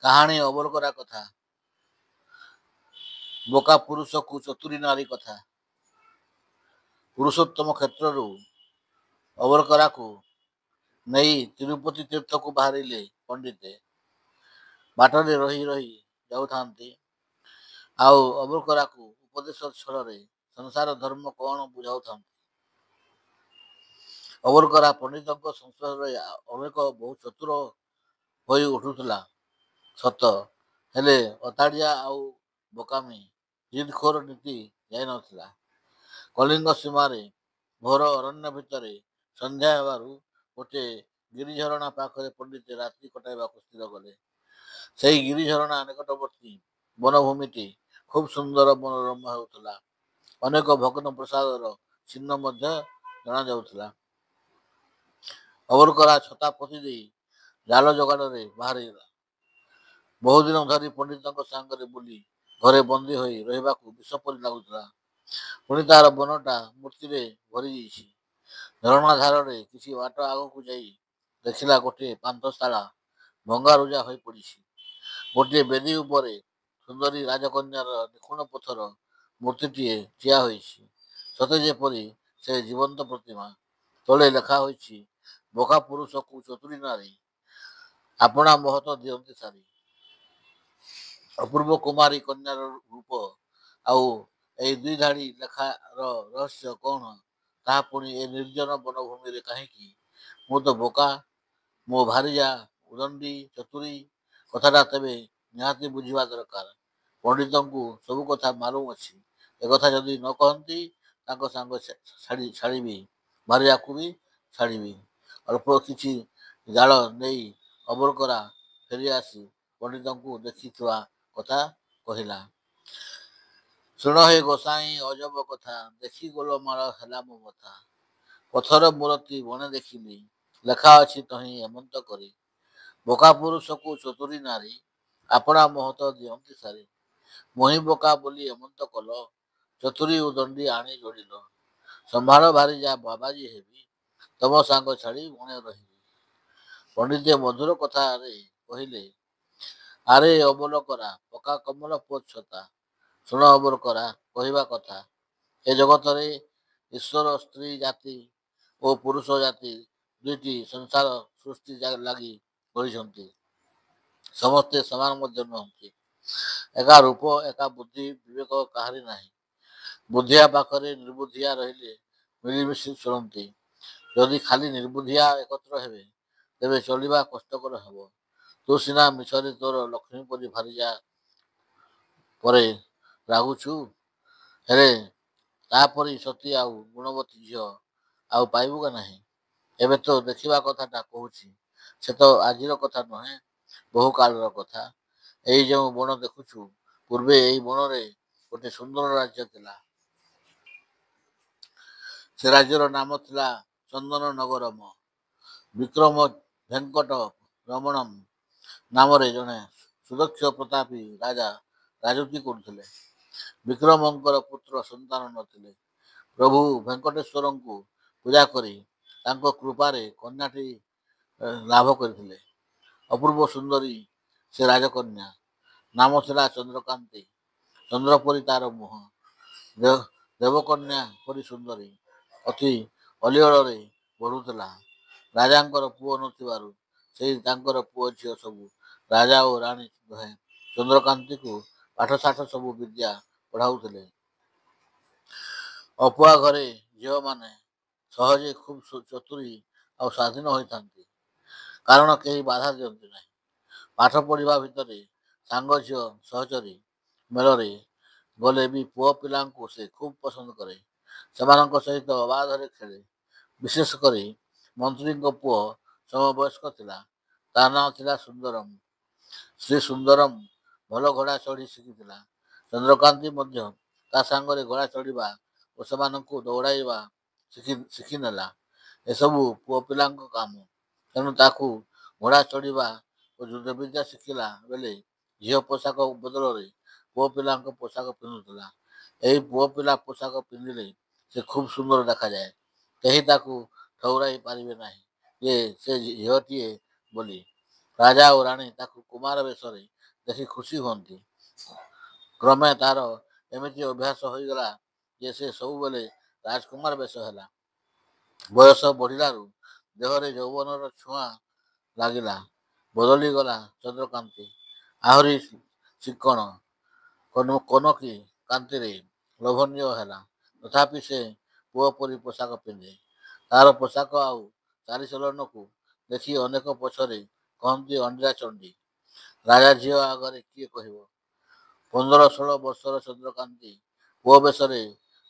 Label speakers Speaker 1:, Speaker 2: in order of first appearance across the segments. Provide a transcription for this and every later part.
Speaker 1: କାହାଣୀ ଅବଲକରା କଥା, ବୋକା ପୁରୁଷକୁ ଚତୁରୀ ନାରୀ କଥା। ପୁରୁଷୋତ୍ତମ କ୍ଷେତ୍ରରୁ ଅବଲକରାକୁ ନେଇ ତିରୁପତି ତୀର୍ଥକୁ ବାହାରିଲେ ପଣ୍ଡିତେ। ବାଟରେ ରହି ରହି ଯାଉଥାନ୍ତି ଆଉ ଅବଲକରାକୁ ଉପଦେଶ ଛଳରେ ସଂସାର ଧର୍ମ କ'ଣ ବୁଝାଉଥାନ୍ତି। ଅବଲକରା ପଣ୍ଡିତଙ୍କ ସଂସ୍ପର୍ଶରେ ଅନେକ ବହୁ ଚତୁର ହୋଇ ଉଠୁଥିଲା ସତ, ହେଲେ ଅତାଡ଼ିଆ ଆଉ ବୋକାମି ଜିଦଖୋର ନୀତି ଯାଇନଥିଲା। କଳିଙ୍ଗ ସୀମାରେ ଘୋର ଅରଣ୍ୟ ଭିତରେ ସନ୍ଧ୍ୟା ହେବାରୁ ଗୋଟିଏ ଗିରିଝରଣା ପାଖରେ ପଣ୍ଡିତେ ରାତ୍ରି କଟାଇବାକୁ ସ୍ଥିର କଲେ। ସେହି ଗିରିଝରଣା ନିକଟବର୍ତ୍ତୀ ବନଭୂମିଟି ଖୁବ୍ ସୁନ୍ଦର ମନୋରମ ହେଉଥିଲା। ଅନେକ ଭଗ୍ନ ପ୍ରାସାଦର ଚିହ୍ନ ମଧ୍ୟ ଜଣାଯାଉଥିଲା। ଅବଲକରା ଛତା ପୋତି ଦେଇ ଜାଲ ଯୋଗାଡ଼ରେ ବାହାରିଲା। ବହୁଦିନ ଧରି ପଣ୍ଡିତଙ୍କ ସାଙ୍ଗରେ ବୁଲି ଘରେ ବନ୍ଦୀ ହୋଇ ରହିବାକୁ ବିଷ ପରି ଲାଗୁଥିଲା। ପୁଣି ତାହାର ମନଟା ମୂର୍ତ୍ତିରେ ଭରିଯାଇଛି। ଝରଣା ଧାରରେ କିଛି ବାଟ ଆଗକୁ ଯାଇ ଦେଖିଲା ଗୋଟିଏ ପାନ୍ଥଶାଳା ଭଙ୍ଗାରୁଜା ହୋଇ ପଡ଼ିଛି। ଗୋଟିଏ ବେଦୀ ଉପରେ ସୁନ୍ଦରୀ ରାଜକନ୍ୟାର ନିଖୁଣ ପଥର ମୂର୍ତ୍ତିଟିଏ ଠିଆ ହୋଇଛି, ସତେ ଯେପରି ସେ ଜୀବନ୍ତ ପ୍ରତିମା। ତଳେ ଲେଖା ହୋଇଛି, ବୋକା ପୁରୁଷକୁ ଚତୁରୀ ନାରୀ, ଆପଣା ମହତ ଦିଅନ୍ତି ସାରି। ଅପୂର୍ବ କୁମାରୀ କନ୍ୟାର ରୂପ ଆଉ ଏହି ଦୁଇ ଧାଡ଼ି ଲେଖାର ରହସ୍ୟ କ'ଣ, ତାହା ପୁଣି ଏ ନିର୍ଜନ ବନଭୂମିରେ କାହିଁକି? ମୁଁ ତ ବୋକା, ମୋ ଭାରିଜା ଉଦଣ୍ଡୀ ଚତୁରୀ କଥାଟା ତେବେ ନିହାତି ବୁଝିବା ଦରକାର। ପଣ୍ଡିତଙ୍କୁ ସବୁ କଥା ମାଲୁମ ଅଛି। ଏକଥା ଯଦି ନ କହନ୍ତି ତାଙ୍କ ସାଙ୍ଗ ଛାଡ଼ିବି, ଭାରିଜାକୁ ବି ଛାଡ଼ିବି। ଅଳ୍ପ କିଛି ଜାଳ ନେଇ ଅବଲକରା ଫେରିଆସି ପଣ୍ଡିତଙ୍କୁ ଦେଖିଥିବା କଥା କହିଲା। ଶୁଣ ହେ ଗୋସାଇଁ ଅଜବ କଥା, ଦେଖି ଗୋଳମାଳ ହେଲା ମୋ ମଥା। ପଥର ମୂରତି ବଣେ ଦେଖିଲି, ଲେଖା ଅଛି ତହିଁ ଏମନ୍ତ କରି। ବୋକା ପୁରୁଷକୁ ଚତୁରୀ ନାରୀ, ଆପଣା ମହତ ଦିଅନ୍ତି ସାରି। ମୋହି ବୋକା ବୋଲି ଏମନ୍ତ କଲ, ଚତୁରୀ ଉଦଣ୍ଡୀ ଆଣି ଯୋଡ଼ିଲ। ସମ୍ଭାଳ ଭାରିଜା ବାବାଜୀ ହେବି, ତମ ସାଙ୍ଗ ଛାଡ଼ି ବଣେ ରହିବି। ପଣ୍ଡିତେ ମଧୁର କଥାରେ କହିଲେ, ଆରେ ଅବଲକରା, ପକା କମଳ ପୁଅ ଛତା। ଶୁଣ ଅବଲକରା, କହିବା କଥା, ଏ ଜଗତରେ ଈଶ୍ୱର ସ୍ତ୍ରୀ ଜାତି ଓ ପୁରୁଷ ଜାତି ଦୁଇଟି ସଂସାର ସୃଷ୍ଟି ଲାଗି କରିଛନ୍ତି। ସମସ୍ତେ ସମାନ ମଧ୍ୟ ନୁହନ୍ତି। ଏକା ରୂପ, ଏକା ବୁଦ୍ଧି ବିବେକ କାହାରି ନାହିଁ। ବୁଦ୍ଧିଆ ପାଖରେ ନିର୍ବୁଦ୍ଧିଆ ରହିଲେ ମିଳିମିଶି ଚଳନ୍ତି। ଯଦି ଖାଲି ନିର୍ବୁଦ୍ଧିଆ ଏକତ୍ର ହେବେ, ତେବେ ଚଳିବା କଷ୍ଟକର ହେବ। ତୁ ସିନା ମିଛରେ ତୋର ଲକ୍ଷ୍ମୀ ପରି ଭାରିଜା ପରେ ରାଗୁଛୁ, ହେଲେ ତାପରି ସତୀ ଆଉ ଗୁଣବତୀ ଝିଅ ଆଉ ପାଇବୁ ନାହିଁ। ଏବେ ତ ଦେଖିବା କଥାଟା କହୁଛି, ସେ ତ ଆଜିର କଥା ନୁହେଁ, ବହୁ କାଳର କଥା। ଏଇ ଯେଉଁ ବଣ ଦେଖୁଛୁ, ପୂର୍ବେ ଏଇ ବଣରେ ଗୋଟିଏ ସୁନ୍ଦର ରାଜ୍ୟ ଥିଲା। ସେ ରାଜ୍ୟର ନାମ ଥିଲା ଚନ୍ଦନ ନଗରମ। ବିକ୍ରମ ଭେଙ୍କଟ ରମଣମ ନାମରେ ଜଣେ ସୁଦକ୍ଷ ପ୍ରତାପୀ ରାଜା ରାଜୁତି କରୁଥିଲେ। ବିକ୍ରମଙ୍କର ପୁତ୍ର ସନ୍ତାନ ନଥିଲେ। ପ୍ରଭୁ ଭେଙ୍କଟେଶ୍ୱରଙ୍କୁ ପୂଜା କରି ତାଙ୍କ କୃପାରେ କନ୍ୟାଟି ଲାଭ କରିଥିଲେ। ଅପୂର୍ବ ସୁନ୍ଦରୀ ସେ ରାଜକନ୍ୟା। ନାମ ଥିଲା ଚନ୍ଦ୍ରକାନ୍ତି। ଚନ୍ଦ୍ର ପରି ତାର ମୁହଁ, ଦେବକନ୍ୟା ପରି ସୁନ୍ଦରୀ, ଅତି ଅଲିଅଳରେ ବଢ଼ୁଥିଲା। ରାଜାଙ୍କର ପୁଅ ନଥିବାରୁ ସେହି ତାଙ୍କର ପୁଅ ଝିଅ ସବୁ ରାଜା ଓ ରାଣୀ ଦୁହେଁ ଚନ୍ଦ୍ରକାନ୍ତିକୁ ପାଠଶାଠ ସବୁ ବିଦ୍ୟା ପଢ଼ାଉଥିଲେ। ଅପୁଆ ଘରେ ଝିଅମାନେ ସହଜେ ଖୁବ୍ ଚତୁରୀ ଆଉ ସ୍ୱାଧୀନ ହୋଇଥାନ୍ତି, କାରଣ କେହି ବାଧା ଦିଅନ୍ତି ନାହିଁ। ପାଠ ପଢ଼ିବା ଭିତରେ ସାଙ୍ଗ ଝିଅ ସହଚରୀ ମେଳରେ ଗଲେ ବି ପୁଅ ପିଲାଙ୍କୁ ସେ ଖୁବ୍ ପସନ୍ଦ କରେ। ସେମାନଙ୍କ ସହିତ ଅବାଧରେ ଖେଳେ। ବିଶେଷ କରି ମନ୍ତ୍ରୀଙ୍କ ପୁଅ ସମବୟସ୍କ ଥିଲା। ତା ନାଁ ଥିଲା ସୁନ୍ଦରମ। ଶ୍ରୀ ସୁନ୍ଦରମ ଭଲ ଘୋଡ଼ା ଚଢ଼ି ଶିଖିଥିଲା। ଚନ୍ଦ୍ରକାନ୍ତି ମଧ୍ୟ ତା ସାଙ୍ଗରେ ଘୋଡ଼ା ଚଢ଼ିବା ଓ ସେମାନଙ୍କୁ ଦୌଡ଼ାଇବା ଶିଖିନେଲା। ଏସବୁ ପୁଅ ପିଲାଙ୍କ କାମ। ତେଣୁ ତାକୁ ଘୋଡ଼ା ଚଢ଼ିବା ଓ ଯୁଦ୍ଧବିଦ୍ୟା ଶିଖିଲା ବେଳେ ଝିଅ ପୋଷାକ ବଦଳରେ ପୁଅ ପିଲାଙ୍କ ପୋଷାକ ପିନ୍ଧୁଥିଲା। ଏହି ପୁଅ ପିଲା ପୋଷାକ ପିନ୍ଧିଲେ ସେ ଖୁବ୍ ସୁନ୍ଦର ଦେଖାଯାଏ। କେହି ତାକୁ ଠଉରାଇ ପାରିବେ ନାହିଁ ଯେ ସେ ଝିଅଟିଏ ବୋଲି। ରାଜା ଓ ରାଣୀ ତାକୁ କୁମାର ବେଶରେ ଦେଖି ଖୁସି ହୁଅନ୍ତି। କ୍ରମେ ତାର ଏମିତି ଅଭ୍ୟାସ ହୋଇଗଲା ଯେ ସେ ସବୁବେଳେ ରାଜକୁମାର ବେଶ ହେଲା। ବୟସ ବଢ଼ିଲାରୁ ଦେହରେ ଯୌବନର ଛୁଆଁ ଲାଗିଲା। ବଦଳିଗଲା ଚନ୍ଦ୍ରକାନ୍ତି। ଆହୁରି ଚିକ୍କଣ କନକୀ କାନ୍ତିରେ ଲୋଭନୀୟ ହେଲା। ତଥାପି ସେ ପୁଅ ପରି ପୋଷାକ ପିନ୍ଧେ। ତାର ପୋଷାକ ଆଉ ଚାଲିଚଳନକୁ ଦେଖି ଅନେକ ପଛରେ କହନ୍ତି ଅଣ୍ଡିରା ଚଣ୍ଡୀ। ରାଜା ଝିଅ ଆଗରେ କିଏ କହିବ? 15-16 ବର୍ଷର ଚନ୍ଦ୍ରକାନ୍ତି ପୁଅ ବେଶରେ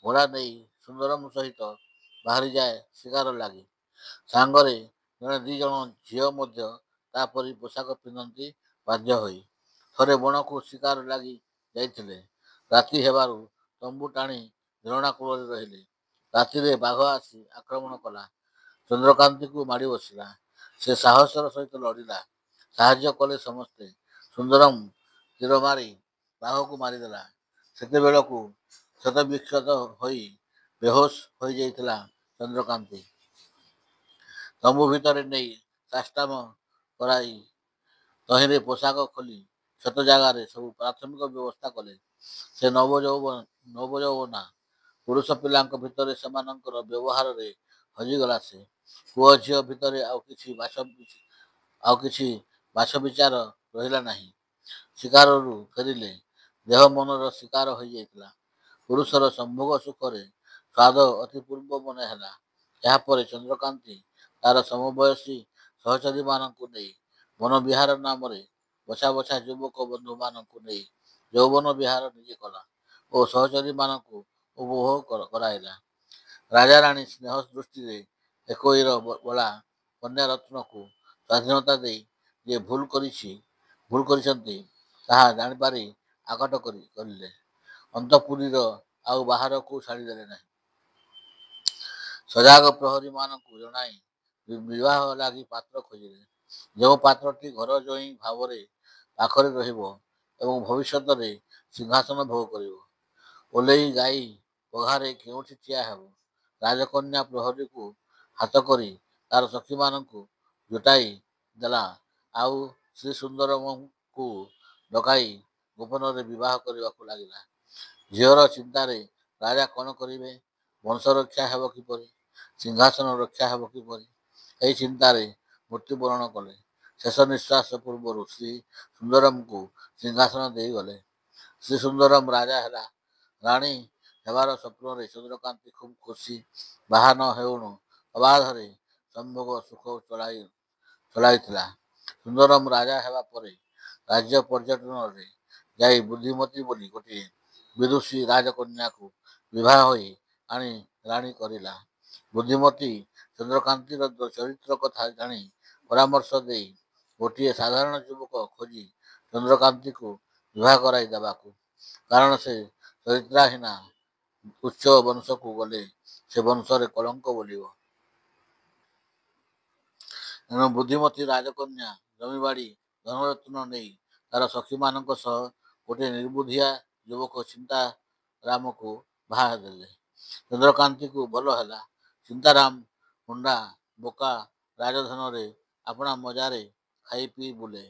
Speaker 1: ଘୋଡ଼ା ନେଇ ସୁନ୍ଦରମ ସହିତ ବାହାରିଯାଏ ଶିକାର ଲାଗି। ସାଙ୍ଗରେ ଜଣେ ଦି ଜଣ ଝିଅ ମଧ୍ୟ ତାପରି ପୋଷାକ ପିନ୍ଧନ୍ତି ବାଧ୍ୟ ହୋଇ। ଥରେ ବଣକୁ ଶିକାର ଲାଗି ଯାଇଥିଲେ। ରାତି ହେବାରୁ ତମ୍ବୁ ଟାଣି ଝରଣା କୂଳରେ ରହିଲେ। ରାତିରେ ବାଘ ଆସି ଆକ୍ରମଣ କଲା। ଚନ୍ଦ୍ରକାନ୍ତିକୁ ମାଡ଼ି ବସିଲା। ସେ ସାହସର ସହିତ ଲଢ଼ିଲା। ସାହାଯ୍ୟ କଲେ ସମସ୍ତେ। ସୁନ୍ଦରମ ତୀର ମାରି ବାଘକୁ ମାରିଦେଲା। ସେତେବେଳକୁ କ୍ଷତବିକ୍ଷତ ହୋଇ ବେହୋସ ହୋଇଯାଇଥିଲା ଚନ୍ଦ୍ରକାନ୍ତି। ତମ୍ବୁ ଭିତରେ ନେଇ ସାଷ୍ଟାମ କରାଇ ତହିଁରେ ପୋଷାକ ଖୋଲି କ୍ଷତ ଜାଗାରେ ସବୁ ପ୍ରାଥମିକ ବ୍ୟବସ୍ଥା କଲେ। ସେ ନବଯୌବନା ପୁରୁଷ ପିଲାଙ୍କ ଭିତରେ ସେମାନଙ୍କର ବ୍ୟବହାରରେ ହଜିଗଲା ସେ। ପୁଅ ଝିଅ ଭିତରେ ଆଉ କିଛି ବାଛବିଚାର ରହିଲା ନାହିଁ। ଶିକାରରୁ ଫେରିଲେ। ଦେହ ମନର ଶିକାର ହୋଇଯାଇଥିଲା। ପୁରୁଷର ସମ୍ଭୋଗ ସୁଖରେ ସ୍ୱାଦ ଅତି ପୂର୍ବ ମନେ ହେଲା। ଏହାପରେ ଚନ୍ଦ୍ରକାନ୍ତି ତାର ସମବୟସୀ ସହଚରୀମାନଙ୍କୁ ନେଇ ବନବିହାର ନାମରେ ବଛା ବଛା ଯୁବକ ବନ୍ଧୁମାନଙ୍କୁ ନେଇ ଯୌବନ ବିହାର ନିଜେ କଲା ଓ ସହଚରୀମାନଙ୍କୁ ଉପଭୋଗ କରାଇଲା। ରାଜାରାଣୀ ସ୍ନେହ ଦୃଷ୍ଟିରେ ଏକୋଇର ବଳା କନ୍ୟାରତ୍ନକୁ ସ୍ୱାଧୀନତା ଦେଇ ଯେ ଭୁଲ କରିଛନ୍ତି ତାହା ଜାଣିପାରି ଆକଟ କରିଲେ। ଅନ୍ତଃପୁରୀର ଆଉ ବାହାରକୁ ଛାଡ଼ିଦେଲେ ନାହିଁ। ସଜାଗ ପ୍ରହରୀମାନଙ୍କୁ ଜଣାଇ ବିବାହ ଲାଗି ପାତ୍ର ଖୋଜିଲେ। ଯେଉଁ ପାତ୍ରଟି ଘର ଜୋଇଁ ଭାବରେ ପାଖରେ ରହିବ ଏବଂ ଭବିଷ୍ୟତରେ ସିଂହାସନ ଭୋଗ କରିବ। ଓଲେଇ ଗାଈ ପଘାରେ କେଉଁଠି ଠିଆ ହେବ। ରାଜକନ୍ୟା ପ୍ରହରୀକୁ ହାତ କରି ତାର ସଖୀମାନଙ୍କୁ ଜୁଟାଇ ଦେଲା ଆଉ ଶ୍ରୀସୁନ୍ଦରମଙ୍କୁ ଡକାଇ ଗୋପନରେ ବିବାହ କରିବାକୁ ଲାଗିଲା। ଝିଅର ଚିନ୍ତାରେ ରାଜା କ'ଣ କରିବେ? ବଂଶ ରକ୍ଷା ହେବ କିପରି? ସିଂହାସନ ରକ୍ଷା ହେବ କିପରି? ଏହି ଚିନ୍ତାରେ ମୃତ୍ୟୁବରଣ କଲେ। ଶେଷ ନିଶ୍ୱାସ ପୂର୍ବରୁ ଶ୍ରୀ ସୁନ୍ଦରମଙ୍କୁ ସିଂହାସନ ଦେଇଗଲେ। ଶ୍ରୀସୁନ୍ଦରମ ରାଜା ହେଲା। ରାଣୀ ହେବାର ସ୍ୱପ୍ନରେ ଚନ୍ଦ୍ରକାନ୍ତି ଖୁବ୍ ଖୁସି। ବାହା ନ ହେଉଣୁ ଅବାଧରେ ସମ୍ଭୋଗ ସୁଖ ଚଳାଇଥିଲା। ସୁନ୍ଦରମ ରାଜା ହେବା ପରେ ରାଜ୍ୟ ପର୍ଯ୍ୟଟନରେ ଯାଇ ବୁଦ୍ଧିମତୀ ବୋଲି ଗୋଟିଏ ବିଦୁଷୀ ରାଜକନ୍ୟାକୁ ବିବାହ ହୋଇ ଆଣି ରାଣୀ କରିଲା। ବୁଦ୍ଧିମତୀ ଚନ୍ଦ୍ରକାନ୍ତିର ଚରିତ୍ର କଥା ଜାଣି ପରାମର୍ଶ ଦେଇ ଗୋଟିଏ ସାଧାରଣ ଯୁବକ ଖୋଜି ଚନ୍ଦ୍ରକାନ୍ତିକୁ ବିବାହ କରାଇ ଦେବାକୁ। କାରଣ ସେ ଚରିତ୍ରାହୀନା। ଉଚ୍ଚ ବଂଶକୁ ଗଲେ ସେ ବଂଶରେ କଳଙ୍କ ବୋଲିବ। ଏଣୁ ବୁଦ୍ଧିମତୀ ରାଜକନ୍ୟା ଜମିବାଡ଼ି ଧନରତ୍ନ ନେଇ ତାର ସଖୀମାନଙ୍କ ସହ ଗୋଟିଏ ନିର୍ବୁଦ୍ଧିଆ ଯୁବକ ଚିନ୍ତାରାମକୁ ବାହା ଦେଲେ। ଚନ୍ଦ୍ରକାନ୍ତିକୁ ଭଲ ହେଲା। ଚିନ୍ତାରାମ ହୁଣ୍ଡା ବୋକା ରାଜଧନରେ ଆପଣା ମଜାରେ ଖାଇ ପିଇ ବୁଲେ।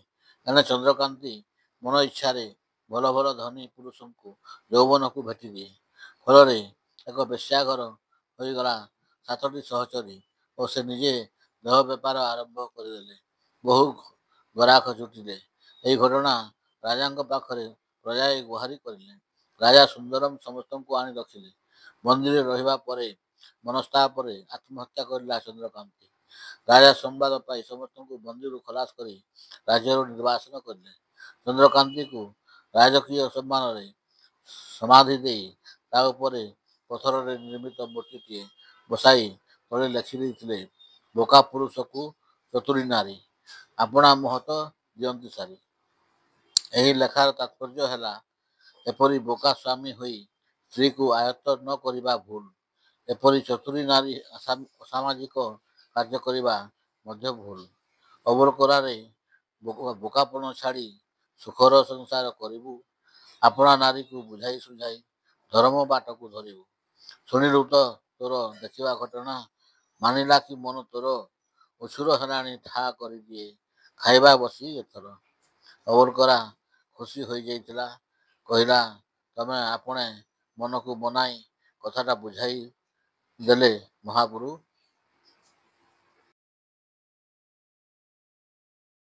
Speaker 1: ଏଣେ ଚନ୍ଦ୍ରକାନ୍ତି ମନ ଇଚ୍ଛାରେ ଭଲ ଭଲ ଧନୀ ପୁରୁଷଙ୍କୁ ଯୌବନକୁ ଭେଟିଦିଏ। ଫଳରେ ଏକ ବେଶ୍ୟାଘର ହୋଇଗଲା। 7ଟି ସହଚରୀ ଓ ସେ ନିଜେ ଦେହ ବେପାର ଆରମ୍ଭ କରିଦେଲେ। ବହୁ ଗରାଖ ଜୁଟିଲେ। ଏହି ଘଟଣା ରାଜାଙ୍କ ପାଖରେ ପ୍ରଜାଏ ଗୁହାରି କରିଲେ। ରାଜା ସୁନ୍ଦରମ ସମସ୍ତଙ୍କୁ ଆଣି ରଖିଲେ। ବନ୍ଦୀରେ ରହିବା ପରେ ମନସ୍ତାପରେ ଆତ୍ମହତ୍ୟା କରିଲା ଚନ୍ଦ୍ରକାନ୍ତି। ରାଜା ସମ୍ବାଦ ପାଇ ସମସ୍ତଙ୍କୁ ବନ୍ଦୀରୁ ଖଲାସ କରି ରାଜ୍ୟରୁ ନିର୍ବାସନ କରିଲେ। ଚନ୍ଦ୍ରକାନ୍ତିକୁ ରାଜକୀୟ ସମ୍ମାନରେ ସମାଧି ଦେଇ ତା ଉପରେ ପଥରରେ ନିର୍ମିତ ମୂର୍ତ୍ତିଟିଏ ବସାଇ ତଳେ ଲେଖି ଦେଇଥିଲେ ବୋକା ପୁରୁଷକୁ ଚତୁରୀ ନାରୀ ଆପଣା ମହତ ଦିଅନ୍ତି ସାରି। ଏହି ଲେଖାର ତାତ୍ପର୍ଯ୍ୟ ହେଲା ଏପରି ବୋକା ସ୍ୱାମୀ ହୋଇ ସ୍ତ୍ରୀକୁ ଆୟତ୍ତ ନ କରିବା ଭୁଲ। ଏପରି ଚତୁରୀ ନାରୀ ଅସାମାଜିକ କାର୍ଯ୍ୟ କରିବା ମଧ୍ୟ ଭୁଲ। ଅବକରାରେ ବୋକାପଣ ଛାଡ଼ି ସୁଖର ସଂସାର କରିବୁ। ଆପଣା ନାରୀକୁ ବୁଝାଇ ସୁଝାଇ ଧର୍ମ ବାଟକୁ ଧରିବୁ। ଶୁଣିଲୁ ତ ତୋର ଦେଖିବା ଘଟଣା। ମାନିଲା କି ମନ ତୋର? ଉଛୁର ହେଲାଣି ଠା କରିଦିଏ ଖାଇବା ବସି ଏଥର। ଅବକରା ଖୁସି ହୋଇଯାଇଥିଲା। କହିଲା, ତମେ ଆପଣେ ମନକୁ ମନାଇ କଥାଟା ବୁଝାଇ ଦେଲେ ମହାପ୍ରଭୁ